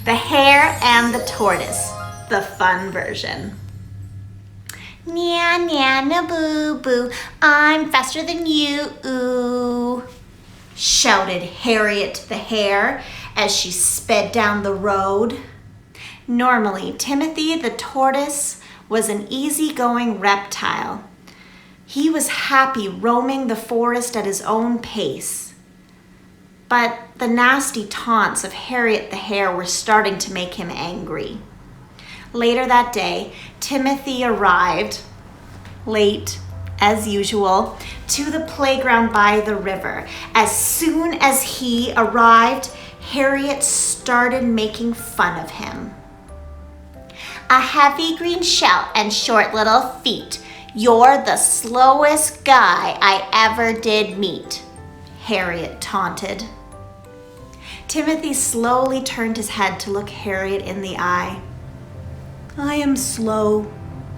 The Hare and the Tortoise, the fun version. Nya, nya, na, boo, boo, I'm faster than you, ooh, shouted Harriet the Hare as she sped down the road. Normally, Timothy the Tortoise was an easygoing reptile. He was happy roaming the forest at his own pace. But the nasty taunts of Harriet the Hare were starting to make him angry. Later that day, Timothy arrived, late as usual, to the playground by the river. As soon as he arrived, Harriet started making fun of him. A heavy green shell and short little feet. You're the slowest guy I ever did meet, Harriet taunted. Timothy slowly turned his head to look Harriet in the eye. I am slow,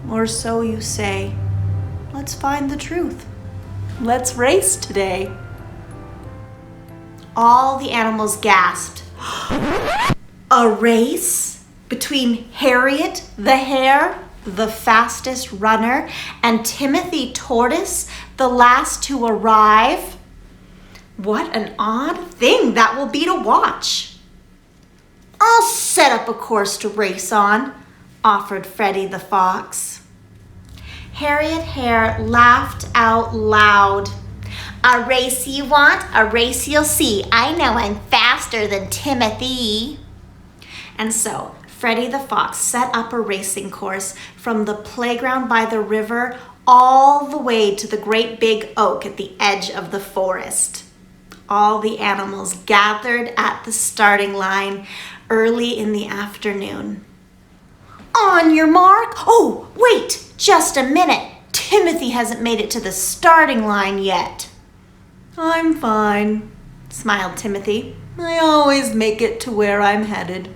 or so you say. Let's find the truth. Let's race today. All the animals gasped. A race between Harriet the Hare, the fastest runner, and Timothy Tortoise, the last to arrive? What an odd thing that will be to watch. I'll set up a course to race on, offered Freddie the Fox. Harriet Hare laughed out loud. A race you want, a race you'll see. I know I'm faster than Timothy. And so Freddie the Fox set up a racing course from the playground by the river all the way to the great big oak at the edge of the forest. All the animals gathered at the starting line early in the afternoon. On your mark. Oh, wait, just a minute. Timothy hasn't made it to the starting line yet. I'm fine, smiled Timothy. I always make it to where I'm headed.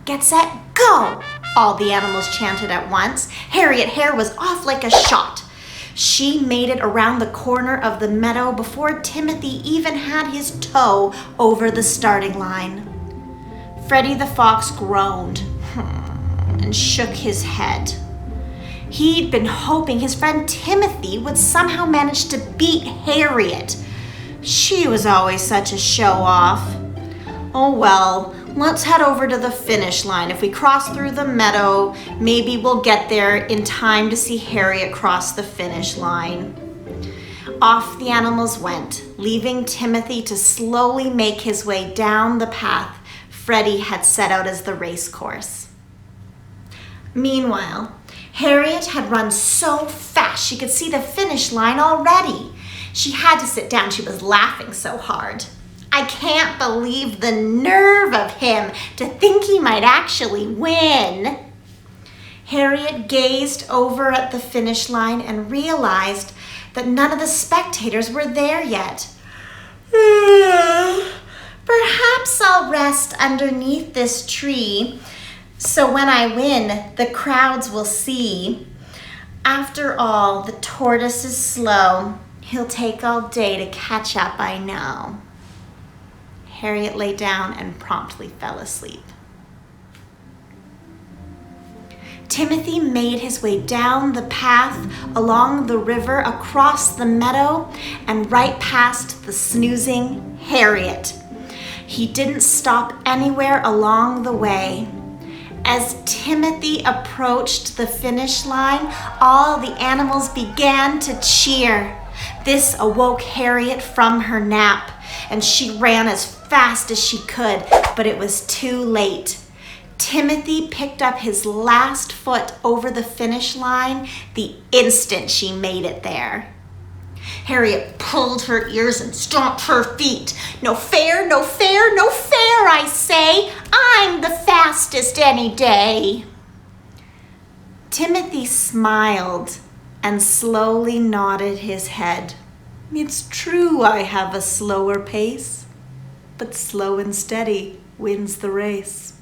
Get set, go! All the animals chanted at once. Harriet Hare was off like a shot. She made it around the corner of the meadow before Timothy even had his toe over the starting line. Freddie the Fox groaned and shook his head. He'd been hoping his friend Timothy would somehow manage to beat Harriet. She was always such a show-off. Oh well, let's head over to the finish line. If we cross through the meadow, maybe we'll get there in time to see Harriet cross the finish line. Off the animals went, leaving Timothy to slowly make his way down the path Freddie had set out as the race course. Meanwhile, Harriet had run so fast she could see the finish line already. She had to sit down. She was laughing so hard. I can't believe the nerve of him to think he might actually win. Harriet gazed over at the finish line and realized that none of the spectators were there yet. Perhaps I'll rest underneath this tree so when I win, the crowds will see. After all, the tortoise is slow. He'll take all day to catch up, I know. Harriet lay down and promptly fell asleep. Timothy made his way down the path, along the river, across the meadow, and right past the snoozing Harriet. He didn't stop anywhere along the way. As Timothy approached the finish line, all the animals began to cheer. This awoke Harriet from her nap, and she ran as fast as she could, but it was too late. Timothy picked up his last foot over the finish line the instant she made it there. Harriet pulled her ears and stomped her feet. No fair, no fair, no fair, I say. I'm the fastest any day. Timothy smiled and slowly nodded his head. It's true I have a slower pace, but slow and steady wins the race.